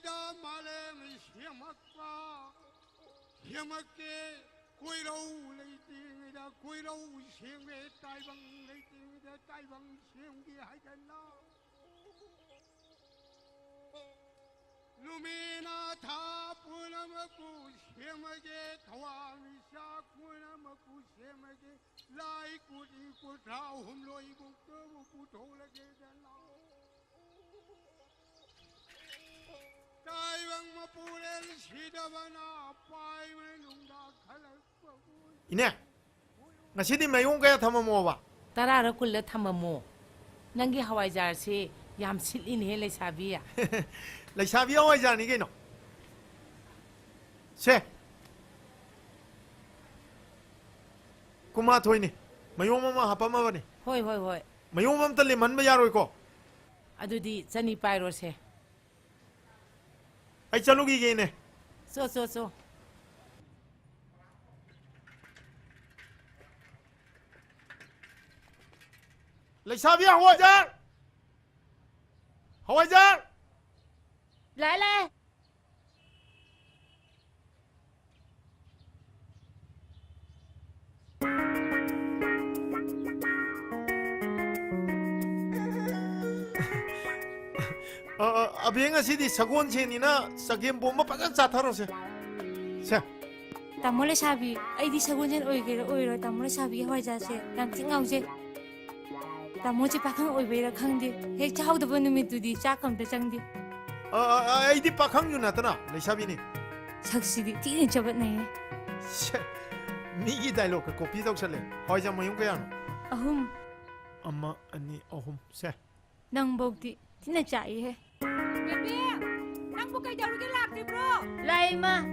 다 말에 시험학과 시험학계 고이로우 레이팅이다 고이로우 시험에 딸방 레이팅이다 딸방 시험기 하겠나 누미나 다 뿌나먹고 시험하게 가와미샤 뿌나먹고 시험하게 라이꾸리꾸 다움로이고 끄고 돌아게 되나 이네 ngasi di mayung kaya thama mo ba tarara kulla thamamo nangi hawai jar se yam silin he le sabiya lai sabi awai jani ke no se kuma thoi ni mayung mama hapa ma ba ni hoi hoi hoi mayung mam tali man ba yaroi ko adudi chani pairo se ai chalugi ge ne so lai sabi hawai jar lại abeng ngasi di sagon che ni na sagem bomba pajan chatharo se Tamo le sabi ai di sagunjan oiro tamo le sabi hawai ja se yang tingau je tamo je pakhang oi beira khang de hek chau da banu mi tu di cha kam da chang di ai di pakhang yu na ta na lai sabi ni saksi di ti ni chabat nai mi gi dialogue ka copy dau sale hoi jam mayung kaya no ahum amma ani ahum se nang bok di tina chai he Bebe, nang bukai daru ke lakti bro. lai ma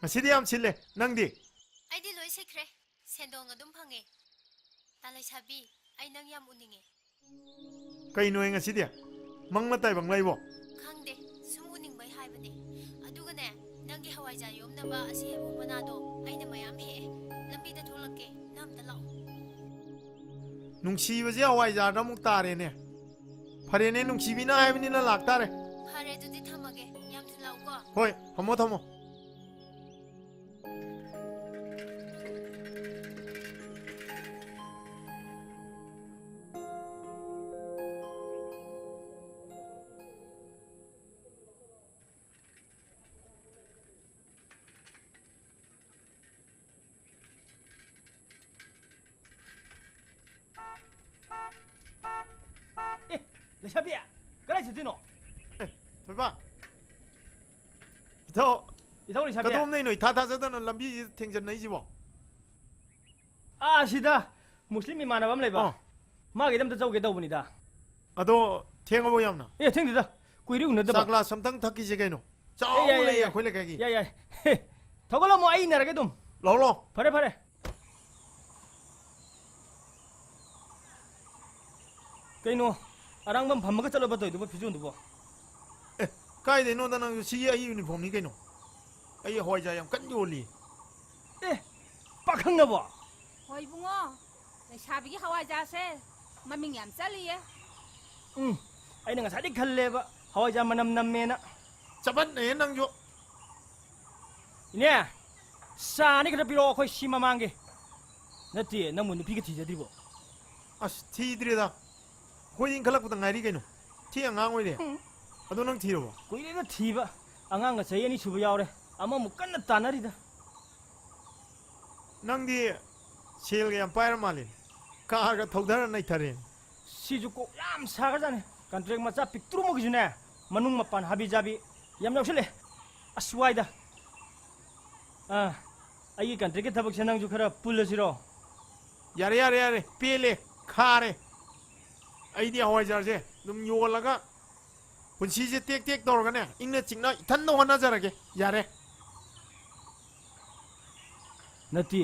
ngasi di am sile nang di ai di loi sekre sendong adum phange talai sabi ai nang yam uninge kai no ngasi dia mang matai bang lai bo khangde sum uning bai haibane aduga ne nangi hawai ja yom na ba asi hebu banado aina mayam he lambi da tholakke nam da law nungsi ba je hawai jar da muk tare ne phare ne nungsi bina hai bini na lak tare phare dudi thamage yam thu law ko hoi thamo Sabi, cái này gì nó? thôi ba ito Ito ni sabi. kadom nei noi tha sa dan lambi thengjan nei ji bo Sida Muslim imanabam leba. Ma ge dam ta chau ge dau bani da. ado theng bo yam na Theng da. Kuiri un da. sakla samtang thaki je gaino chau le ya khole ka gi Ya. Thogolo mo ai na ra ge dum. lo Pare. Cái nó arang bam pham ga chalo ba toi du phi jun du bo. kai de no da na si ai uniform ni gaino ai hoi ja yam kan yo li Pa khang na bo. Hoi bungo. Lai sabi ki hawai ja se. Maming yam chali ye. Ai na sa dik khalle ba. Hawai ja manam nam me na. chabat ne nang jo Ine. Sa ni ka piro khoi sima mangi. Nati na mun pi ga thi ja di bo. as thi dre da hoi in khalak putang ngai ri gaino thi angang oi de ado nang thi ro Kuiri na thi ba. Angang ga sai ani suba yaw re. Ama mu kan na ta na ri da. nang di sel ga empire malin ka ga thodar nai thare Siju ko yam saga jane contract macha pictru mo gijune manung mapan habi jabi yam yausile aswai da ai contract ke thabak senang ju khara pulasiro yare pele khare ai di hawai jar je dum yo laga punsi je tek tek dor ga ne ingna chingna ithan no hana jar ge yare नती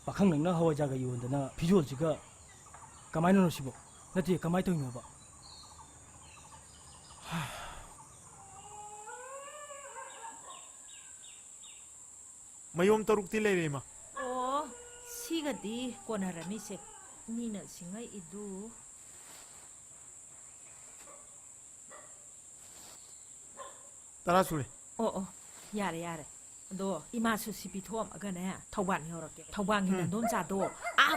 पाखंग नंगना हवाई जागा योंदना फिजोल जिगा कमाइनो नसिबो नती कमाइ तोइनोबा mayom taruk ti leire ma ꯑꯣ ꯁꯤꯒꯗꯤ ꯀꯣꯟꯅꯔꯅꯤꯁꯦ ꯃꯤꯅ ꯁꯤꯡꯉꯩ 이두 tara sure ꯑꯣ ꯌꯥꯔꯦ ꯌꯥꯔꯦ ꯑꯗꯣ 이마수 ꯁꯤ ꯄꯤꯊꯣꯛꯑꯝꯃꯒꯅꯦ ꯊꯧꯕꯥꯜ ꯌꯧꯔꯛꯀꯦ ꯊꯧꯕꯥꯜꯒꯤ ꯅꯟꯗꯣꯝꯆꯥꯗꯣ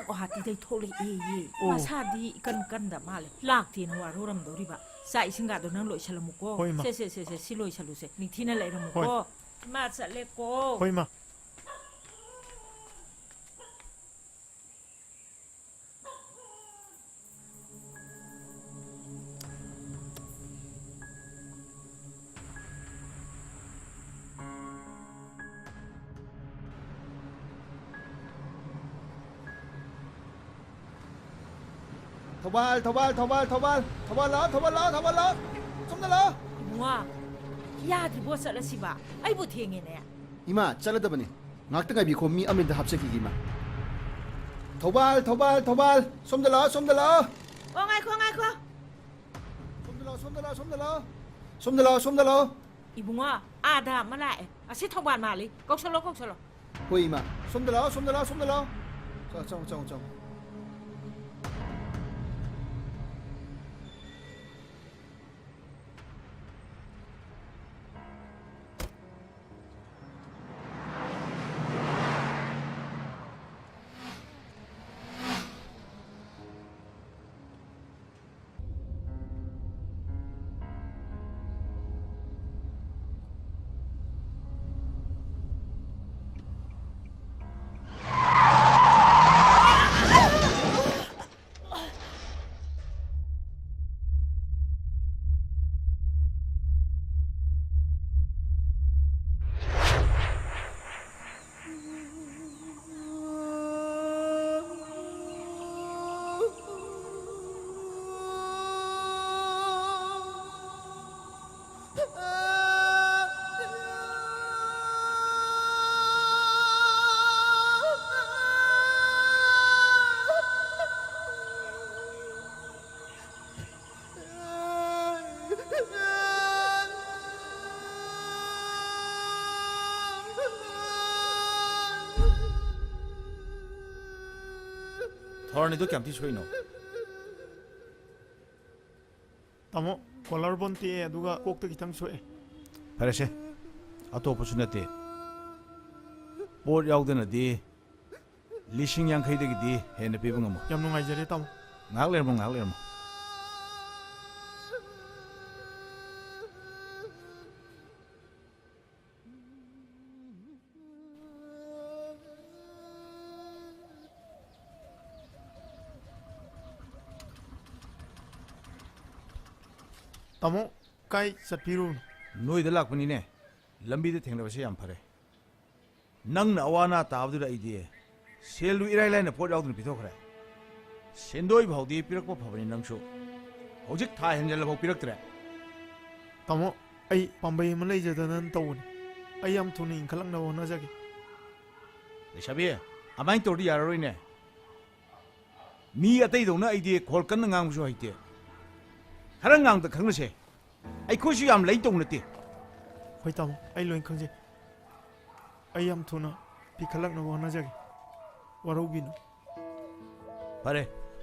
ꯒꯨꯋꯥꯍꯥꯇꯤꯗꯩ ꯊꯣꯛꯂꯛꯑꯦꯌꯦ ꯃꯁꯥꯗꯤ 이끈 ꯀꯟꯗ ꯃꯥꯜꯂꯦ ꯂꯥꯛꯇꯦꯅ ꯋꯥꯔꯧꯔꯝꯗꯧꯔꯤꯕ ꯆꯥꯛ ꯏꯁꯤꯡꯒꯥꯗꯣ ꯅꯪ ꯂꯣꯏꯁꯜꯂꯝꯃꯨꯀꯣ ꯍꯣꯏ ꯃꯥ. ꯁꯦ ꯁꯤ ꯂꯣꯏꯁꯜꯂꯨꯁꯦ ꯅꯤꯡꯊꯤꯅ ꯂꯩꯔꯝꯃꯨꯀꯣ ꯍꯣꯏ. ꯏꯃꯥ ꯆꯠꯂꯦꯀꯣ hoi ma Thobal, Thobal, Thobal, Thobal, Thobal lo, Thobal lo, Thobal lo, somda lo. 이모아 야드리보 ꯆꯠꯂꯁꯤꯕ ꯑꯩꯕꯨ ꯊꯦꯡꯉꯦꯅꯦ Ima, chaladabani. Ngakta ngai bi ko mi amin da hapse ki ma. Thobal, Thobal, Thobal, somda lo, somda lo. ꯑꯣ ꯉꯥꯏꯈꯣ Somda lo, somda lo, somda lo. Somda lo, somda lo. 이봉아 아다 ꯑꯃ ꯂꯥꯛꯑꯦ ꯑꯁꯤ ꯊꯧꯕꯥꯜ ꯃꯥꯜꯂꯤ ꯀꯧꯁꯜꯂꯣ Hoi ma, somda lo, somda lo, somda lo. Chong. थोरनिदो क्यामती सोइनो tamo collar bone ti aduga kokta kitang soe फरेसे अतोपसु नते पोट याउदनदी लिसिंग यांखैदगिदी हेन पिबंगमो yam nungai jare tamo ngak lermo tamo kai satpiru नोइद लाकपनिने लंबीदे थेंगलबसे याम फरे नंग अवाना ताबदुरा इदि सेलु इराय लाइन पोट याउदन पिथोखरे सेंदोय भाउदी पिरकपो फबनि नंगसु हौजिक था हेंजल भाउ पिरक्तरे tamo ai pambai ma leijadanan tawni ai am thuni inkhalang na wona jage लेसाबे अमाइन तोरदि यारोइने मी अतै दौना आइदि खोल कन्न ngang सु हाइते खरं ngang द खंगसे ai खोसु याम लै तौ नते hoi tamo ai loin khangje ai am thuna pikhalak na wona jage warobino फरे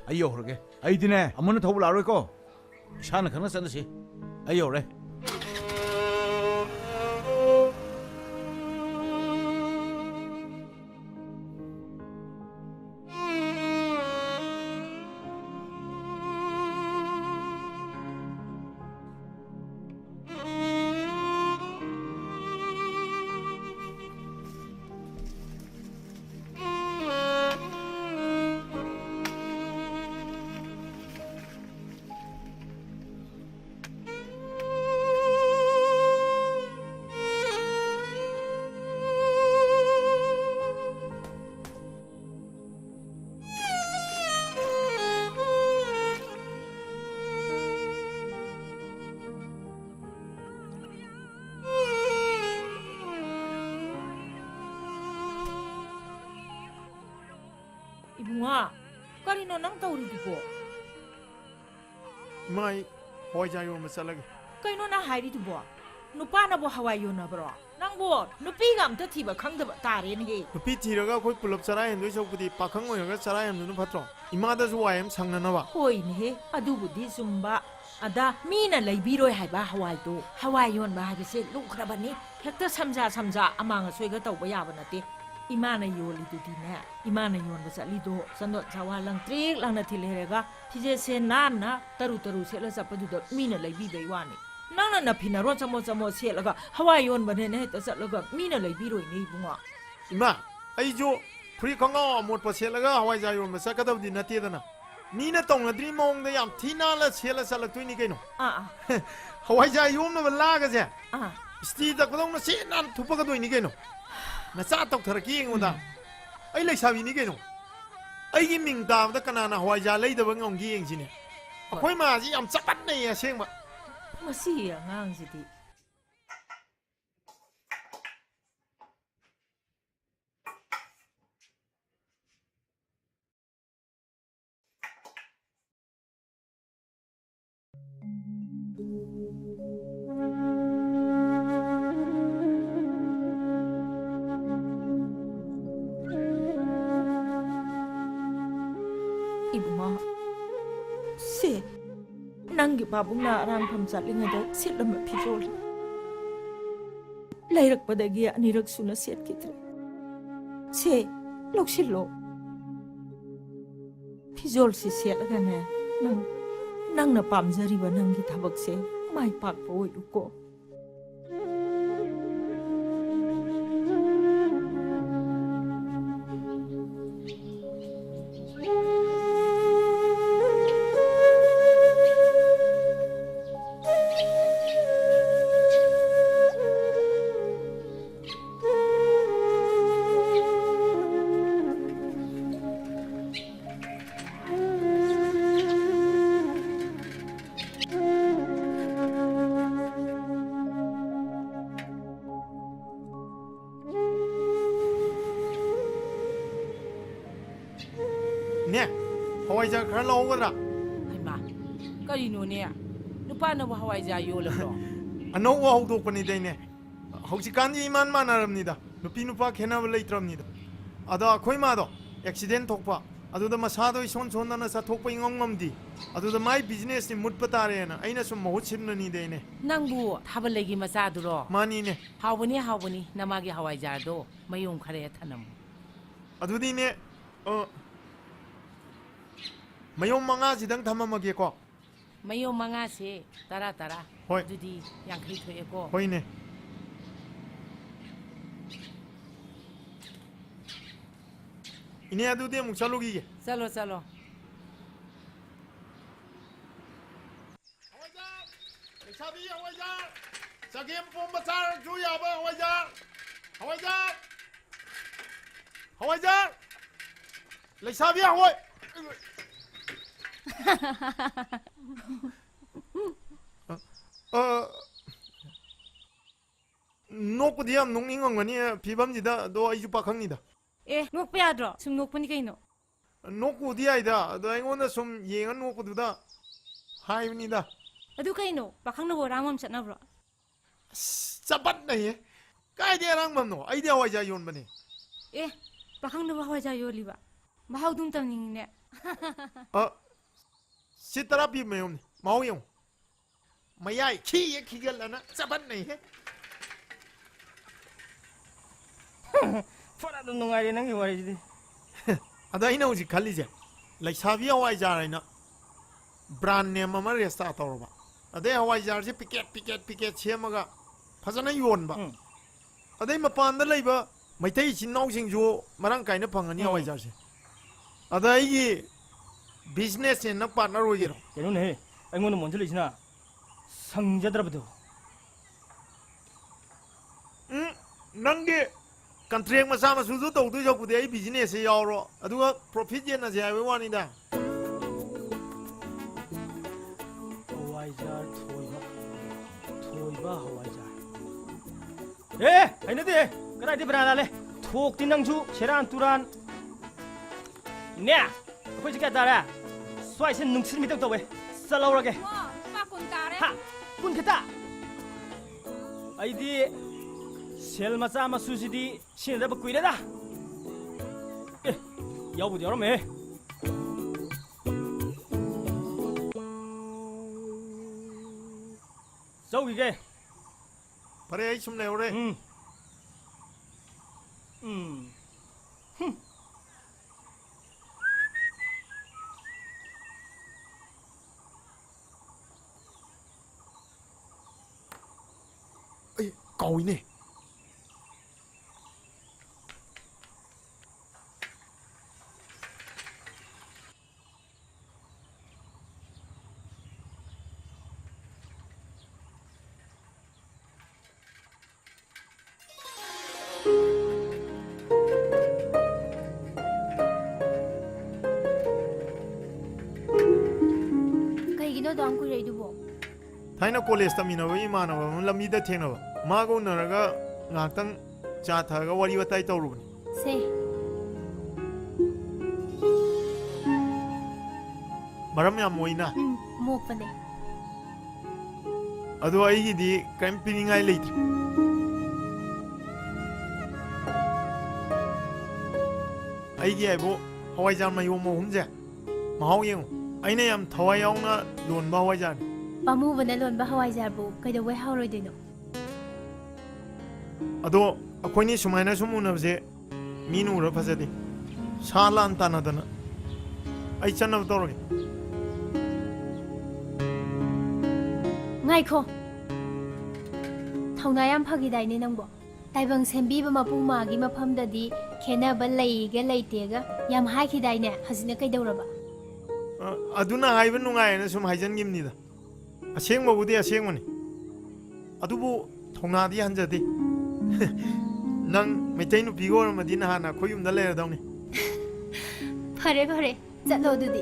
आई होरगे आइदिने अमन थौब लारोय को इसान खंग सनसी आई होरे 이모아 까리노 낭 떠오르디고 이마이 하와이자 요마 살라게 까이노 나 하이리디고 누빠나보 하와이 요나브로 낭보 누삐가 암터 티바 강드바 따레니 누피 티라가 거의 불럽 살아야 너 저부디 빠캉 오여가 살아야 누는 파트로 이마다서 와임 상나나봐 호이네 아두부디 숨바 아다 미나 레이비로이 하이바 하와이도 하와이 요나 하이비세 룩크라바니 헥터 삼자 아망아 소이가 떠보 야바 나티 이마나 요리두디네 이마나 요나 살리도 산도 자와랑 트릭 랑나 틸레레가 티제세 나나 따루따루 셀라 잡아두도 미나 레이비베이 와니 nang na phina ro chamo se laga hawaii yon bane ne ta sat laga mina lei bi roi ni bunga 이마 아이조 프리 강가 못 파셀라가 하와이자 요마 사카다브디 나티에다나 니나 똥나드리 몽데 얌 티나라 셀라 살락투이니 게노 a 하와이자 요마 발라가제 a 스티다 그동나 세난 투파가 도이니 게노 나 사톡 터르기 응오다 아이 레사비니 게노 아이기 밍다브다 까나나 하와이자 레이다바 ngong기 eng지네 아코이 마지 얌 짭았네 야 생마 masi ngang sidi ibu ma se nanggi babungna arang pamchatlinga sitlama phijol lairakpadagi anirak suna set kitre se lokshilo phijol si setlaga ne nangna pamjariba nanggi thabak se mai pakpa oiuko 네 하와이자 그런 나오거라 하이마 까리노네 누빠나보 하와이자 요르로 아노와 호도코니 데네 혹시간지 이만 만나랍니다 누피 누파 케나블 레이트랍니다 아다 코이마도 액시덴 톡파 아두다 마사도 손손나나 사 톡파 ingongnom디 아두다 마이 비즈니스 니 묻바타레나 아이나 좀 모칩느니 데네 낭부 타블레기 마사두로 마니네 하우니 나마기 하와이자도 마용 카레 타남 아두디네 마용 망아지당 담아먹게고 마용 망아세 따라 호이. 두디 양크리 토에고 호이네 이네 아두디 묵살로기게 살로 하와이자 레사비 하와이자 자기엠 폼바타르 주야바 하와이자 레사비 하와이 녹고디암 농닝엉거니 비밤지다 너 아이주 박항니다 e nok pa yadro sum nok pani kaino 녹고디아이다 너 아이고나 좀 예언 녹고두다 하이입니다 adu kaino pakhang no ramam chatna bro 짜봤네 까이디아랑 맘노 아이디아 와이자 요원바니 e pakhang no hawa ja yo liba bahau dum tam ning ne 시따라비 매운 마오용 마야이 키에 키갈라나 짜봤네 fara nungai nang wari di 아다 이나 오지 갈리제 라이사비아 와이자라이나 브랜드 네임 아마 레스타 타오르바 아데 와이자르지 피켓 체마가 파자나 요원바 아데 마판다 레이바 마이테이 진나우싱조 마랑 카이나 팡가니 와이자르지 아다 이기 비즈니스 엔 파트너 오이게로 얘는 아이고는 먼저 리시나 상자들아부터 낭게 컨트랙 마사마 수수 도도 적부대 이 비즈니스 야오로 아두가 프로핏 제나 제아웨 와니다 하와이자 토이바 하와이자 에 아이너데 그라이디 브라나레 톡 딘낭주 세란 뚜란 ꯅꯦ ꯑꯩꯈꯣꯏꯁꯦ ꯀꯌꯥ ꯇꯥꯔꯦ ꯁ꯭ꯋꯥꯏꯁꯦ ꯅꯨꯡꯁꯤꯠ ꯃꯤꯇꯛ ꯇꯧꯋꯦ ꯆꯠꯍꯧꯔꯒꯦ ꯋꯥ ꯂꯨꯄꯥ 10 ꯇꯥꯔꯦ ꯍꯥ 10 ꯈꯛꯇ ꯑꯩꯗꯤ ꯁꯦꯜ ꯃꯆꯥ ꯃꯁꯨꯁꯤꯗꯤ ꯁꯤꯖꯤꯟꯅꯗꯕ ꯀꯨꯏꯔꯦꯗ ꯑꯦ ꯌꯥꯎꯕꯨꯗꯤ ꯌꯥꯎꯔꯝꯃꯦ ꯆꯧꯈꯤꯒꯦ ꯐꯔꯦ ꯑꯩ ꯁꯨꯝ ꯂꯩꯍꯧꯔꯦ ꯑꯩ ꯀꯥꯎꯏꯅꯦ ꯀꯩꯒꯤꯅꯣ ꯗꯥꯝ ꯀꯨꯏꯔꯩꯗꯨꯕꯣ ꯊꯥꯏꯅ ꯀꯣꯂꯦꯖ ꯇꯝꯃꯤꯟꯅꯕ ꯏꯃꯥꯟꯅꯕ ꯑꯃ ꯂꯝꯕꯤꯗ ꯊꯦꯡꯅꯕ ꯃꯥꯒ ꯎꯅꯔꯒ ꯉꯥꯏꯍꯥꯛꯇꯪ ꯆꯥ ꯊꯛꯑꯒ ꯋꯥꯔꯤ ꯋꯥꯇꯥꯏ ꯇꯧꯔꯨꯕꯅꯤ ꯁꯦ ꯃꯔꯝ ꯌꯥꯝ ꯃꯣꯏꯅ ꯃꯣꯛꯄꯅꯦ ꯑꯗꯣ ꯑꯩꯒꯤꯗꯤ ꯀꯔꯤꯝ ꯄꯤꯅꯤꯡꯉꯥꯏ ꯂꯩꯇ꯭ꯔꯦ ꯑꯩꯒꯤ ꯍꯥꯏꯕꯨ ꯍꯋꯥꯏꯖꯥꯔ ꯃꯌꯣꯝ 3ꯁꯦ ꯃꯍꯥꯎ ꯌꯦꯡꯉꯨ ꯑꯩꯅ ꯌꯥꯝ ꯊꯋꯥꯏ ꯌꯥꯎꯅ ꯂꯣꯟꯕ ꯍꯋꯥꯏꯖꯥꯔꯅꯤ ꯄꯥꯝꯃꯨꯕꯅ ꯂꯣꯟꯕ ꯍꯋꯥꯏꯖꯥꯔꯕꯨ ꯀꯩꯗꯧꯕꯩ ꯍꯥꯎꯔꯣꯏꯗꯣꯏꯅꯣ ꯑꯗꯣ ꯑꯩꯈꯣꯏꯅꯤ ꯁꯨꯃꯥꯏꯅ ꯁꯨꯝ ꯎꯅꯕꯁꯦ ꯃꯤꯅ ꯎꯔ ꯐꯖꯗꯦ ꯁꯥ ꯂꯥꯟ ꯇꯥꯟꯅꯗꯅ ꯑꯩ ꯆꯠꯅꯕ ꯇꯧꯔꯒꯦ ꯉꯥꯏꯈꯣ ꯊꯧꯅꯥ ꯌꯥꯝ ꯐꯈꯤꯗꯥꯏꯅꯦ ꯅꯪꯕꯣ ꯇꯥꯏꯕꯪ ꯁꯦꯝꯕꯤꯕ ꯃꯄꯨꯡꯃꯥꯒꯤ ꯃꯐꯝꯗꯗꯤ ꯈꯦꯅꯕ ꯂꯩꯒ ꯂꯩꯇꯦꯒ ꯌꯥꯝ ꯍꯥꯏꯈꯤꯗꯥꯏꯅꯦ ꯍꯧꯖꯤꯛꯅ ꯀꯩꯗꯧꯔꯕ ꯑꯗꯨꯅ ꯍꯥꯏꯕ ꯅꯨꯡꯉꯥꯏꯌꯦꯅ ꯁꯨꯝ ꯍꯥꯏꯖꯟꯈꯤꯕꯅꯤꯗ ꯑꯁꯦꯡꯕꯕꯨꯗꯤ ꯑꯁꯦꯡꯕꯅꯤ ꯑꯗꯨꯕꯨ ꯊꯧꯅꯥꯗꯤ ꯍꯟꯖꯗꯦ ꯅꯪ ꯃꯩꯇꯩ ꯅꯨꯄꯤꯒ ꯑꯣꯏꯔꯝꯃꯗꯤ ꯅꯍꯥꯟ ꯑꯩꯈꯣꯏ ꯌꯨꯝꯗ ꯂꯩꯔꯗꯧꯅꯤ ꯐꯔꯦ ꯐꯔꯦ ꯆꯠꯂꯣ ꯑꯗꯨꯗꯤ